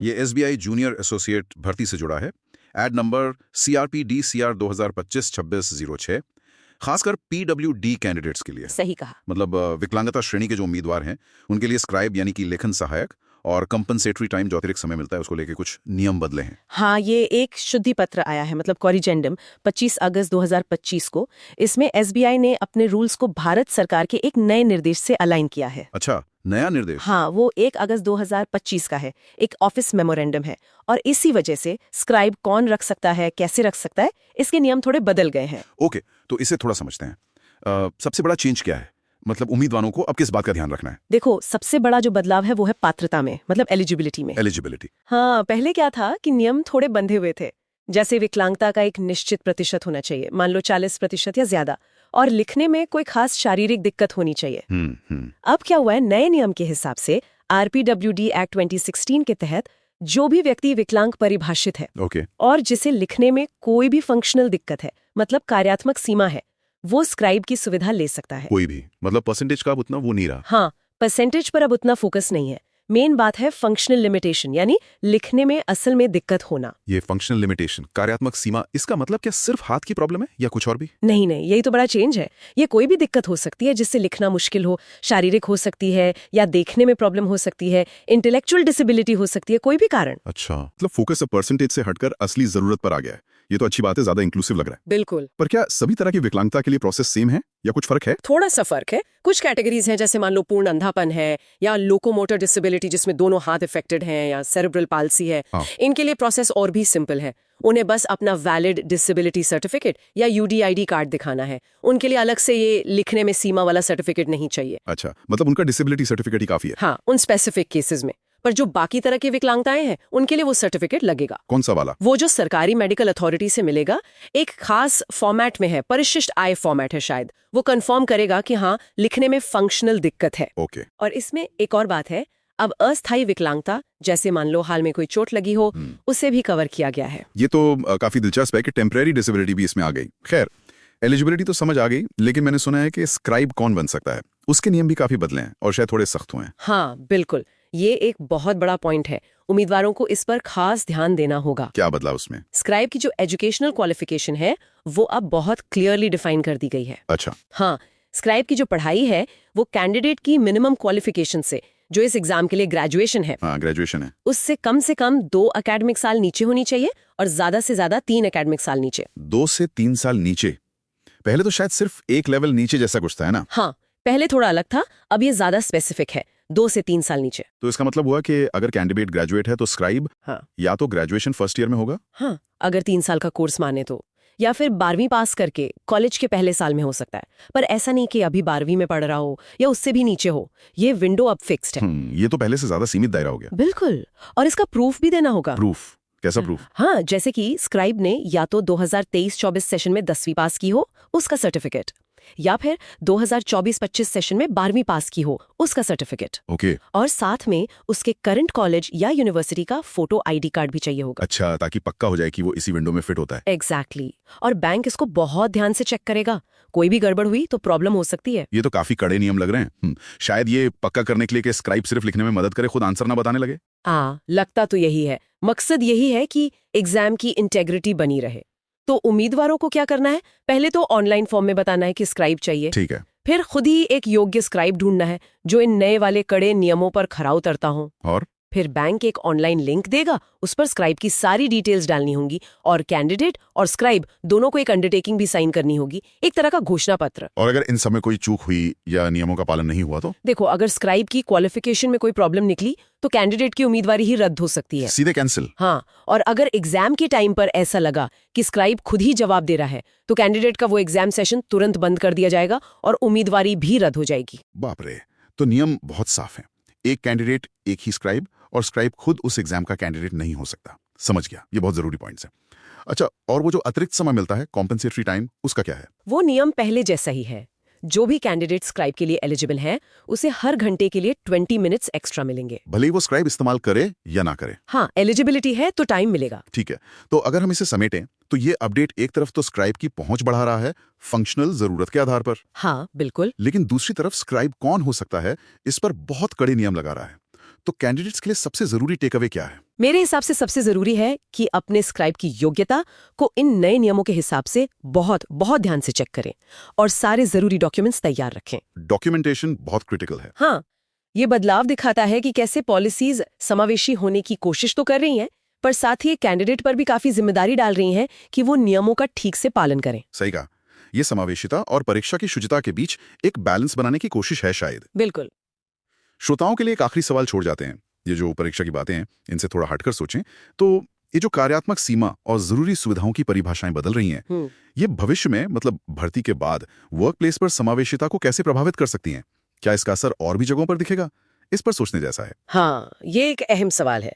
ये SBI junior associate भर्ती से जुड़ा है। एड नंबर CRPD-CR 2025-2606, खासकर PWD कैंडिडेट्स के लिए। सही कहा। मतलब विकलांगता श्रेणी के जो उम्मीदवार हैं उनके लिए स्क्राइब यानी कि लेखन सहायक और कंपनसेटरी टाइम जो अतिरिक्त समय मिलता है उसको लेके कुछ नियम बदले हैं। हाँ, ये एक शुद्धि पत्र आया है, मतलब कॉरिजेंडम 25 अगस्त 2025 को। इसमें एसबीआई ने अपने रूल्स को भारत सरकार के एक नए निर्देश से अलाइन किया है। अच्छा, नया निर्देश? हाँ, वो 1 अगस्त 2025 का है, एक ऑफिस मेमोरेंडम है। और इसी वजह से स्क्राइब कौन रख सकता है, कैसे रख सकता है, इसके नियम थोड़े बदल गए हैं। ओके, तो इसे थोड़ा समझते हैं। सबसे बड़ा चेंज क्या है? मतलब उम्मीदवारों को अब किस बात का ध्यान रखना है? देखो, सबसे बड़ा जो बदलाव है वो है पात्रता में, मतलब एलिजिबिलिटी में। एलिजिबिलिटी। हाँ, पहले क्या था कि नियम थोड़े बंधे हुए थे। जैसे विकलांगता का एक निश्चित प्रतिशत होना चाहिए, मान लो 40% या ज्यादा, और लिखने में कोई खास शारीरिक दिक्कत होनी चाहिए। अब क्या हुआ है, नए नियम के हिसाब से RPWD एक्ट 2016 के तहत जो भी व्यक्ति विकलांग परिभाषित है ओके। और जिसे लिखने में कोई भी फंक्शनल दिक्कत है, मतलब कार्यात्मक सीमा है, वो स्क्राइब की सुविधा ले सकता है। कोई भी, मतलब परसेंटेज का अब उतना वो नहीं रहा। हाँ, परसेंटेज पर अब उतना फोकस नहीं है। मेन बात है फंक्शनल लिमिटेशन, यानी लिखने में असल में दिक्कत होना। ये फंक्शनल लिमिटेशन, कार्यात्मक सीमा, इसका मतलब क्या सिर्फ हाथ की प्रॉब्लम है या कुछ और भी? नहीं नहीं, यही तो बड़ा चेंज है। ये कोई भी दिक्कत हो सकती है जिससे लिखना मुश्किल हो, शारीरिक हो सकती है या देखने में प्रॉब्लम हो सकती है, इंटेलेक्चुअल डिसेबिलिटी हो सकती है, कोई भी कारण। अच्छा, मतलब फोकस अब परसेंटेज से हटकर असली जरूरत पर आ गया है। ये तो अच्छी बात है, ज्यादा इंक्लूसिव लग रहा है। बिल्कुल। पर क्या सभी तरह की विकलांगता के लिए प्रोसेस सेम है या कुछ फर्क है? थोड़ा सा फर्क है। कुछ कैटेगरीज हैं, जैसे मान लो पूर्ण अंधापन है या लोकोमोटर डिसेबिलिटी जिसमें दोनों हाथ इफेक्टेड हैं, या सेरेब्रल पाल्सी है। हाँ। इनके लिए प्रोसेस और भी सिंपल है। उन्हें बस अपना वैलिड डिसेबिलिटी सर्टिफिकेट या UDID कार्ड दिखाना है। उनके लिए अलग से ये लिखने में सीमा वाला सर्टिफिकेट नहीं चाहिए। अच्छा, मतलब उनका डिसेबिलिटी सर्टिफिकेट ही काफी है? हाँ, उन स्पेसिफिक केसेस में। पर जो बाकी तरह की विकलांगताएं हैं उनके लिए वो सर्टिफिकेट लगेगा। कौन सा वाला? वो जो सरकारी मेडिकल अथॉरिटी से मिलेगा, एक खास फॉर्मेट में है, परिशिष्ट आय फॉर्मेट है शायद। वो कंफर्म करेगा कि हाँ, लिखने में फंक्शनल दिक्कत है। ओके। और इसमें एक और बात है, अब अस्थायी विकलांगता, जैसे मान लो हाल में कोई चोट लगी हो, उसे भी कवर किया गया है। ये तो काफी दिलचस्प है कि टेम्परेरी डिसेबिलिटी भी इसमें आ गई। खैर, एलिजिबिलिटी तो समझ आ गई, लेकिन मैंने सुना है कि स्क्राइब कौन बन सकता है, उसके नियम भी काफी बदले हैं और शायद थोड़े सख्त हुए हैं। हाँ, बिल्कुल। ये एक बहुत बड़ा पॉइंट है। उम्मीदवारों को इस पर खास ध्यान देना होगा। क्या बदला उसमें? स्क्राइब की जो एजुकेशनल क्वालिफिकेशन है वो अब बहुत क्लियरली डिफाइन कर दी गई है। अच्छा। हाँ, स्क्राइब की जो पढ़ाई है वो कैंडिडेट की मिनिमम क्वालिफिकेशन से, जो इस एग्जाम के लिए ग्रेजुएशन है, हाँ, ग्रेजुएशन है, उससे कम से कम 2 एकेडमिक साल नीचे होनी चाहिए और ज्यादा से ज्यादा 3 एकेडमिक साल नीचे। 2 से 3 साल नीचे? पहले तो शायद सिर्फ एक लेवल नीचे जैसा कुछ था, है ना? हाँ, पहले थोड़ा अलग था, अब ये ज्यादा स्पेसिफिक है, 2 से 3 साल नीचे। तो इसका मतलब हुआ कि अगर कैंडिडेट ग्रेजुएट है तो स्क्राइब हाँ या तो ग्रेजुएशन फर्स्ट ईयर में होगा। हाँ, अगर 3 साल का कोर्स माने तो, या फिर 12वीं पास करके कॉलेज के पहले साल में हो सकता है। पर ऐसा नहीं कि अभी 12वीं में पढ़ रहा हो या उससे भी नीचे हो। ये विंडो अब फिक्स्ड है। ये तो पहले से ज्यादा सीमित दायरा हो गया। बिल्कुल। और इसका प्रूफ भी देना होगा। प्रूफ? कैसा प्रूफ? हाँ, जैसे कि स्क्राइब ने या तो 2023-24 सेशन में 10वीं पास की हो, उसका सर्टिफिकेट, या फिर 2024-25 सेशन में 12वीं पास की हो, उसका सर्टिफिकेट। ओके। और साथ में उसके करंट कॉलेज या यूनिवर्सिटी का फोटो ID कार्ड भी चाहिए होगा। अच्छा, ताकि पक्का हो जाए कि वो इसी विंडो में फिट होता है। एग्जैक्टली। और बैंक इसको बहुत ध्यान से चेक करेगा। कोई भी गड़बड़ हुई तो प्रॉब्लम हो सकती है। ये तो काफी कड़े नियम लग रहे हैं। शायद ये पक्का करने के लिए कि स्क्राइब सिर्फ लिखने में मदद करे, खुद आंसर ना बताने लगे। लगता तो यही है। मकसद यही है कि एग्जाम की इंटेग्रिटी बनी रहे। तो उम्मीदवारों को क्या करना है, पहले तो ऑनलाइन फॉर्म में बताना है कि स्क्राइब चाहिए। ठीक है। फिर खुद ही एक योग्य स्क्राइब ढूंढना है जो इन नए वाले कड़े नियमों पर खरा उतरता हो। और फिर बैंक एक ऑनलाइन लिंक देगा, उस पर स्क्राइब की सारी डिटेल्स डालनी होंगी और कैंडिडेट और स्क्राइब दोनों को एक अंडरटेकिंग भी साइन करनी होगी, एक तरह का घोषणा पत्र। और अगर इन समय कोई चूक हुई या नियमों का पालन नहीं हुआ तो? देखो, अगर स्क्राइब की क्वालिफिकेशन में कोई प्रॉब्लम निकली तो कैंडिडेट की उम्मीदवारी ही रद्द हो सकती है। सीधे कैंसिल? हाँ, और अगर एग्जाम के टाइम पर ऐसा लगा कि स्क्राइब खुद ही जवाब दे रहा है तो कैंडिडेट का वो एग्जाम सेशन तुरंत बंद कर दिया जाएगा और उम्मीदवारी भी रद्द हो जाएगी। बाप रे, तो नियम बहुत साफ है। एक कैंडिडेट, एक ही स्क्राइब, और स्क्राइब खुद उस एग्जाम का कैंडिडेट नहीं हो सकता। समझ गया, ये बहुत जरूरी पॉइंट्स है। अच्छा, और वो जो अतिरिक्त समय मिलता है, कॉम्पेंसेटरी टाइम, उसका क्या है? वो नियम पहले जैसा ही है। जो भी कैंडिडेट स्क्राइब के लिए एलिजिबल है उसे हर घंटे के लिए 20 मिनट्स एक्स्ट्रा मिलेंगे, भले ही वो स्क्राइब इस्तेमाल करे या ना करे। हाँ, एलिजिबिलिटी है तो टाइम मिलेगा। ठीक है, तो अगर हम इसे समेटें तो ये अपडेट एक तरफ तो स्क्राइब की पहुंच बढ़ा रहा है फंक्शनल जरूरत के आधार पर, हाँ बिल्कुल, लेकिन दूसरी तरफ स्क्राइब कौन हो सकता है इस पर बहुत कड़े नियम लगा रहा है। तो कैंडिडेट्स के लिए सबसे जरूरी टेक अवे क्या है? मेरे हिसाब से सबसे जरूरी है कि अपने स्क्राइब की योग्यता को इन नए नियमों के हिसाब से बहुत बहुत ध्यान से चेक करें और सारे जरूरी डॉक्यूमेंट्स तैयार रखें। डॉक्यूमेंटेशन बहुत क्रिटिकल है। हाँ, ये बदलाव दिखाता है कि कैसे पॉलिसीज समावेशी होने की कोशिश तो कर रही हैं, पर साथ ही कैंडिडेट पर भी काफी जिम्मेदारी डाल रही हैं कि वो नियमों का ठीक से पालन करें। सही कहा। ये समावेशिता और परीक्षा की शुचिता के बीच एक बैलेंस बनाने की कोशिश है शायद। बिल्कुल। श्रोताओं के लिए एक आखिरी सवाल छोड़ जाते हैं। ये जो परीक्षा की बातें हैं, इनसे थोड़ा हटकर सोचें तो ये जो कार्यात्मक सीमा और जरूरी सुविधाओं की परिभाषाएं बदल रही हैं, ये भविष्य में मतलब भर्ती के बाद वर्क प्लेस पर समावेशिता को कैसे प्रभावित कर सकती हैं? क्या इसका असर और भी जगहों पर दिखेगा? इस पर सोचने जैसा है। हाँ, ये एक अहम सवाल है।